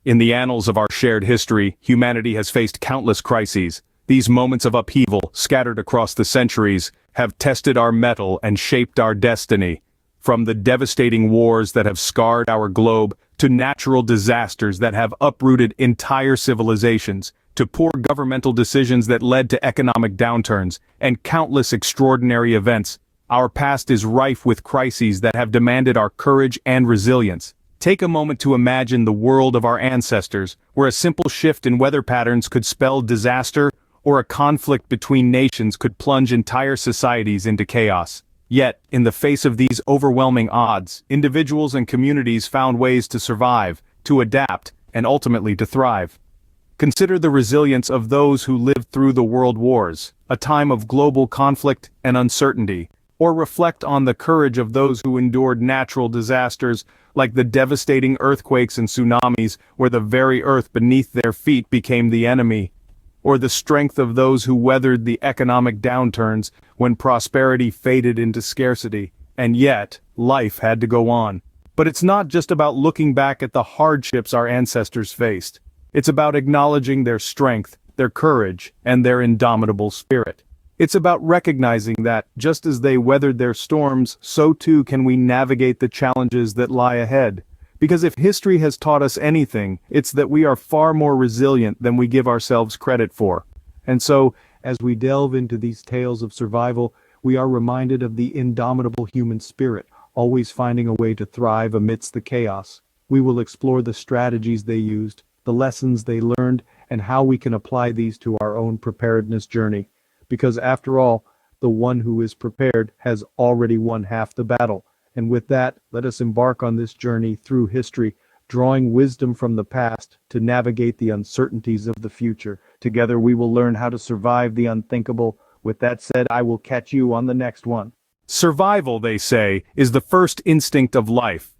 In the annals of our shared history, humanity has faced countless crises. These moments of upheaval, scattered across the centuries, have tested our mettle and shaped our destiny. From the devastating wars that have scarred our globe, to natural disasters that have uprooted entire civilizations, to poor governmental decisions that led to economic downturns, and countless extraordinary events, our past is rife with crises that have demanded our courage and resilience. Take a moment to imagine the world of our ancestors, where a simple shift in weather patterns could spell disaster, or a conflict between nations could plunge entire societies into chaos. Yet, in the face of these overwhelming odds, individuals and communities found ways to survive, to adapt, and ultimately to thrive. Consider the resilience of those who lived through the world wars, a time of global conflict and uncertainty, or reflect on the courage of those who endured natural disasters like the devastating earthquakes and tsunamis where the very earth beneath their feet became the enemy, or the strength of those who weathered the economic downturns when prosperity faded into scarcity, and yet, life had to go on. But it's not just about looking back at the hardships our ancestors faced. It's about acknowledging their strength, their courage, and their indomitable spirit. It's about recognizing that, just as they weathered their storms, so too can we navigate the challenges that lie ahead. Because if history has taught us anything, it's that we are far more resilient than we give ourselves credit for. And so, as we delve into these tales of survival, we are reminded of the indomitable human spirit, always finding a way to thrive amidst the chaos. We will explore the strategies they used, the lessons they learned, and how we can apply these to our own preparedness journey. Because after all, the one who is prepared has already won half the battle. And with that, let us embark on this journey through history, drawing wisdom from the past to navigate the uncertainties of the future. Together we will learn how to survive the unthinkable. With that said, I will catch you on the next one. Survival, they say, is the first instinct of life.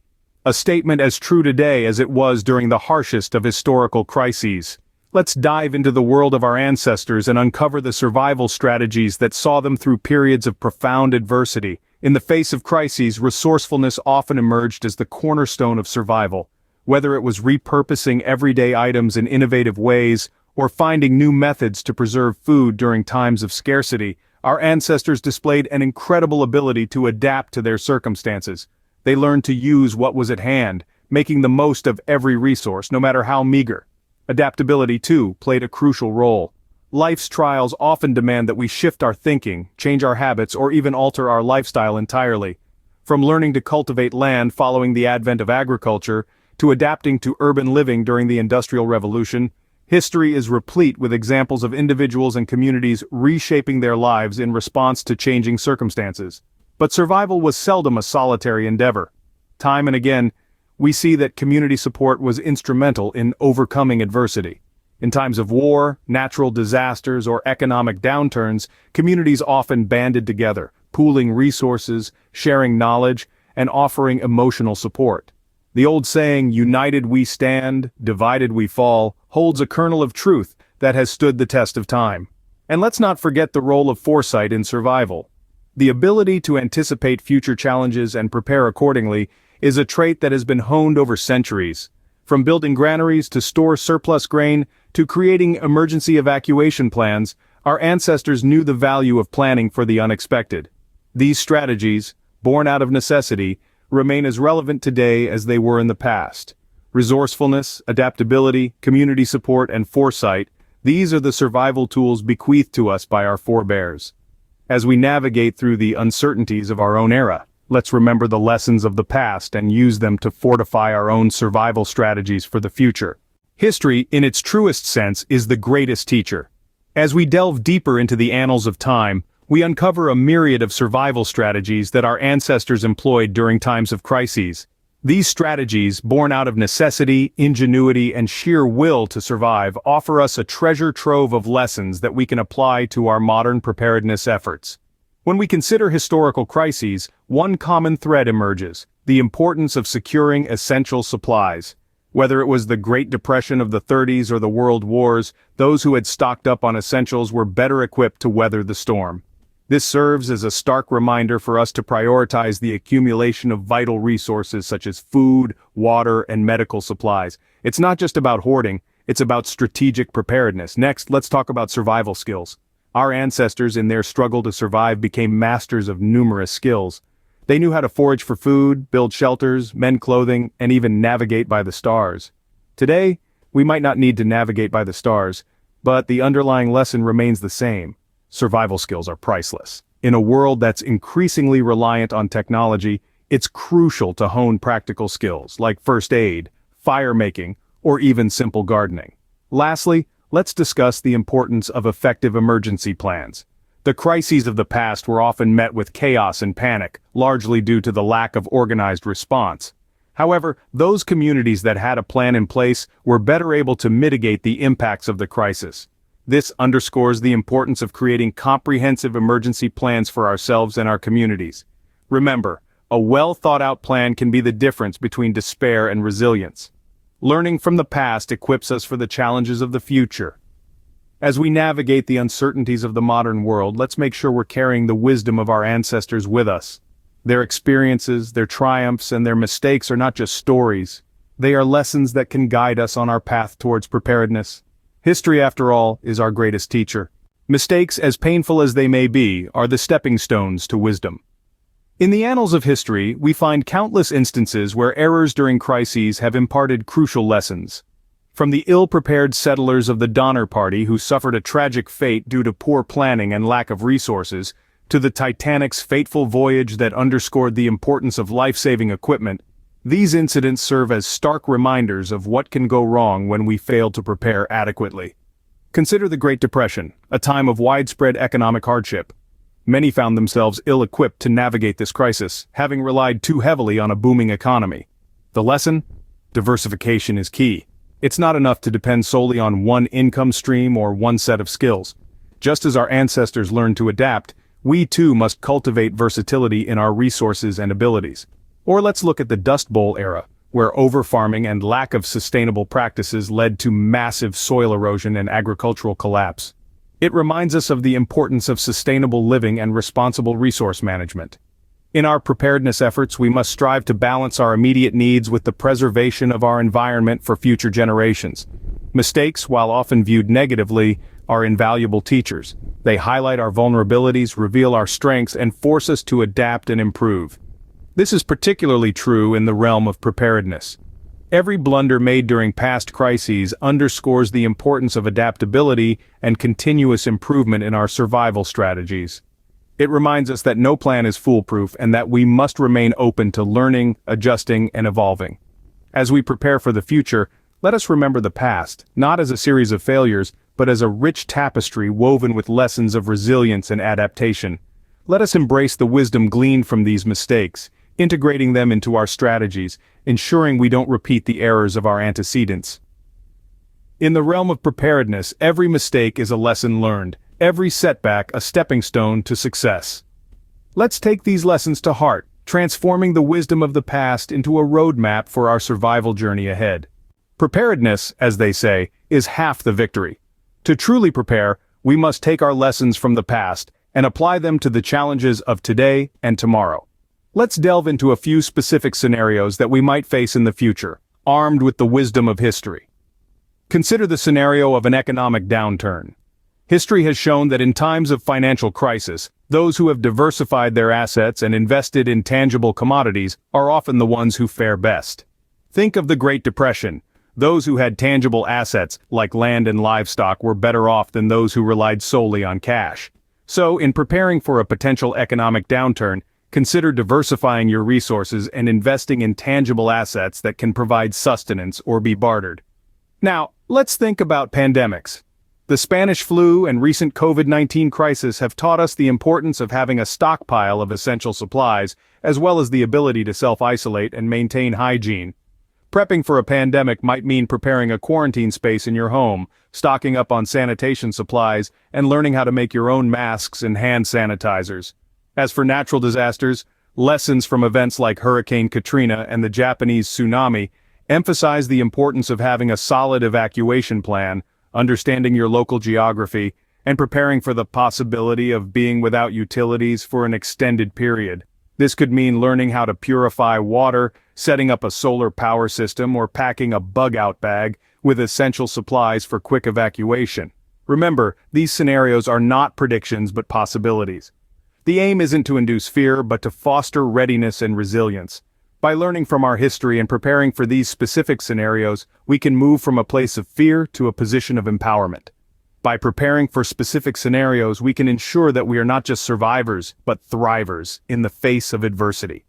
A statement as true today as it was during the harshest of historical crises. Let's dive into the world of our ancestors and uncover the survival strategies that saw them through periods of profound adversity. In the face of crises, resourcefulness often emerged as the cornerstone of survival. Whether it was repurposing everyday items in innovative ways, or finding new methods to preserve food during times of scarcity, our ancestors displayed an incredible ability to adapt to their circumstances. They learned to use what was at hand, making the most of every resource, no matter how meager. Adaptability, too, played a crucial role. Life's trials often demand that we shift our thinking, change our habits, or even alter our lifestyle entirely. From learning to cultivate land following the advent of agriculture, to adapting to urban living during the Industrial Revolution, history is replete with examples of individuals and communities reshaping their lives in response to changing circumstances. But survival was seldom a solitary endeavor. Time and again, we see that community support was instrumental in overcoming adversity. In times of war, natural disasters, or economic downturns, communities often banded together, pooling resources, sharing knowledge, and offering emotional support. The old saying, "United we stand, divided we fall," holds a kernel of truth that has stood the test of time. And let's not forget the role of foresight in survival. The ability to anticipate future challenges and prepare accordingly is a trait that has been honed over centuries. From building granaries to store surplus grain, to creating emergency evacuation plans, our ancestors knew the value of planning for the unexpected. These strategies, born out of necessity, remain as relevant today as they were in the past. Resourcefulness, adaptability, community support, and foresight, these are the survival tools bequeathed to us by our forebears. As we navigate through the uncertainties of our own era, let's remember the lessons of the past and use them to fortify our own survival strategies for the future. History, in its truest sense, is the greatest teacher. As we delve deeper into the annals of time, we uncover a myriad of survival strategies that our ancestors employed during times of crises. These strategies, born out of necessity, ingenuity, and sheer will to survive, offer us a treasure trove of lessons that we can apply to our modern preparedness efforts. When we consider historical crises, one common thread emerges: the importance of securing essential supplies. Whether it was the Great Depression of the 30s or the World Wars, those who had stocked up on essentials were better equipped to weather the storm. This serves as a stark reminder for us to prioritize the accumulation of vital resources such as food, water, and medical supplies, It's not just about hoarding, it's about strategic preparedness. Next, let's talk about survival skills. Our ancestors, in their struggle to survive, became masters of numerous skills. They knew how to forage for food, build shelters, mend clothing, and even navigate by the stars. Today, we might not need to navigate by the stars, but the underlying lesson remains the same. Survival skills are priceless. In a world that's increasingly reliant on technology, it's crucial to hone practical skills like first aid, fire making, or even simple gardening. Lastly, let's discuss the importance of effective emergency plans. The crises of the past were often met with chaos and panic, largely due to the lack of organized response. However, those communities that had a plan in place were better able to mitigate the impacts of the crisis. This underscores the importance of creating comprehensive emergency plans for ourselves and our communities. Remember, a well-thought-out plan can be the difference between despair and resilience. Learning from the past equips us for the challenges of the future. As we navigate the uncertainties of the modern world, let's make sure we're carrying the wisdom of our ancestors with us. Their experiences, their triumphs, and their mistakes are not just stories. They are lessons that can guide us on our path towards preparedness. History, after all, is our greatest teacher. Mistakes, as painful as they may be, are the stepping stones to wisdom. In the annals of history, we find countless instances where errors during crises have imparted crucial lessons. From the ill-prepared settlers of the Donner Party who suffered a tragic fate due to poor planning and lack of resources, to the Titanic's fateful voyage that underscored the importance of life-saving equipment, these incidents serve as stark reminders of what can go wrong when we fail to prepare adequately. Consider the Great Depression, a time of widespread economic hardship. Many found themselves ill-equipped to navigate this crisis, having relied too heavily on a booming economy. The lesson? Diversification is key. It's not enough to depend solely on one income stream or one set of skills. Just as our ancestors learned to adapt, we too must cultivate versatility in our resources and abilities. Or let's look at the Dust Bowl era, where overfarming and lack of sustainable practices led to massive soil erosion and agricultural collapse. It reminds us of the importance of sustainable living and responsible resource management. In our preparedness efforts, we must strive to balance our immediate needs with the preservation of our environment for future generations. Mistakes, while often viewed negatively, are invaluable teachers. They highlight our vulnerabilities, reveal our strengths, and force us to adapt and improve. This is particularly true in the realm of preparedness. Every blunder made during past crises underscores the importance of adaptability and continuous improvement in our survival strategies. It reminds us that no plan is foolproof and that we must remain open to learning, adjusting, and evolving. As we prepare for the future, let us remember the past, not as a series of failures, but as a rich tapestry woven with lessons of resilience and adaptation. Let us embrace the wisdom gleaned from these mistakes, integrating them into our strategies, ensuring we don't repeat the errors of our antecedents. In the realm of preparedness, every mistake is a lesson learned, every setback a stepping stone to success. Let's take these lessons to heart, transforming the wisdom of the past into a roadmap for our survival journey ahead. Preparedness, as they say, is half the victory. To truly prepare, we must take our lessons from the past and apply them to the challenges of today and tomorrow. Let's delve into a few specific scenarios that we might face in the future, armed with the wisdom of history. Consider the scenario of an economic downturn. History has shown that in times of financial crisis, those who have diversified their assets and invested in tangible commodities are often the ones who fare best. Think of the Great Depression. Those who had tangible assets, like land and livestock, were better off than those who relied solely on cash. So, in preparing for a potential economic downturn, consider diversifying your resources and investing in tangible assets that can provide sustenance or be bartered. Now, let's think about pandemics. The Spanish flu and recent COVID-19 crisis have taught us the importance of having a stockpile of essential supplies, as well as the ability to self-isolate and maintain hygiene. Prepping for a pandemic might mean preparing a quarantine space in your home, stocking up on sanitation supplies, and learning how to make your own masks and hand sanitizers. As for natural disasters, lessons from events like Hurricane Katrina and the Japanese tsunami emphasize the importance of having a solid evacuation plan, understanding your local geography, and preparing for the possibility of being without utilities for an extended period. This could mean learning how to purify water, setting up a solar power system or packing a bug-out bag with essential supplies for quick evacuation. Remember, these scenarios are not predictions but possibilities. The aim isn't to induce fear but to foster readiness and resilience. By learning from our history and preparing for these specific scenarios, we can move from a place of fear to a position of empowerment. By preparing for specific scenarios, we can ensure that we are not just survivors, but thrivers in the face of adversity.